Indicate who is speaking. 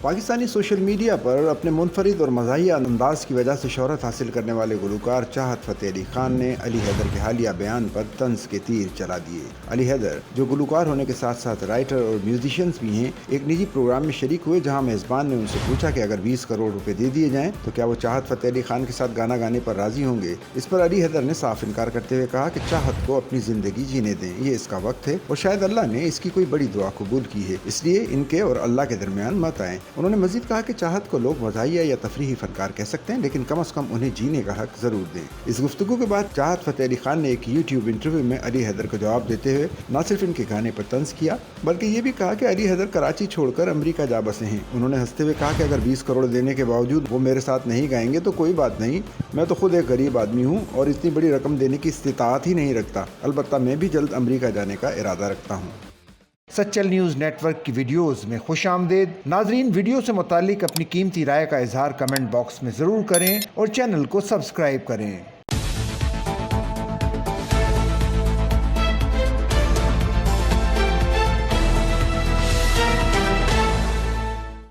Speaker 1: Pakistani social media پر اپنے منفرد اور مزاحیہ انداز کی وجہ سے شہرت حاصل کرنے والے گلوکار چاہت فتح علی خان نے علی حیدر کے حالیہ بیان پر طنز کے تیر چلا دیے۔ علی حیدر، جو گلوکار ہونے کے ساتھ ساتھ رائٹر اور میوزیشینز بھی ہیں، ایک نجی پروگرام میں شریک ہوئے جہاں میزبان نے ان سے پوچھا کہ اگر 20 کروڑ روپے دے دیے جائیں تو کیا وہ چاہت فتح علی خان کے ساتھ گانا گانے پر راضی ہوں گے۔ اس پر علی حیدر نے صاف انکار کرتے ہوئے کہا کہ چاہت کو اپنی زندگی جینے دیں، یہ اس کا وقت ہے اور شاید اللہ نے اس کی کوئی بڑی دعا قبول کی ہے، اس لیے ان کے اور اللہ کے درمیان مت آئیں۔ انہوں نے مزید کہا کہ چاہت کو لوگ مزاحیہ یا تفریحی فنکار کہہ سکتے ہیں، لیکن کم از کم انہیں جینے کا حق ضرور دیں۔ اس گفتگو کے بعد چاہت فتح علی خان نے ایک یوٹیوب انٹرویو میں علی حیدر کو جواب دیتے ہوئے نہ صرف ان کے گانے پر طنز کیا بلکہ یہ بھی کہا کہ علی حیدر کراچی چھوڑ کر امریکہ جا بسے ہیں۔ انہوں نے ہنستے ہوئے کہا کہ اگر 20 کروڑ دینے کے باوجود وہ میرے ساتھ نہیں گائیں گے تو کوئی بات نہیں، میں تو خود ایک غریب آدمی ہوں اور اتنی بڑی رقم دینے کی استطاعت ہی نہیں رکھتا، البتہ میں بھی جلد امریکہ جانے کا ارادہ رکھتا ہوں۔
Speaker 2: سچل نیوز نیٹ ورک کی ویڈیوز میں خوش آمدید۔ ناظرین، ویڈیو سے متعلق اپنی قیمتی رائے کا اظہار کمنٹ باکس میں ضرور کریں اور چینل کو سبسکرائب کریں۔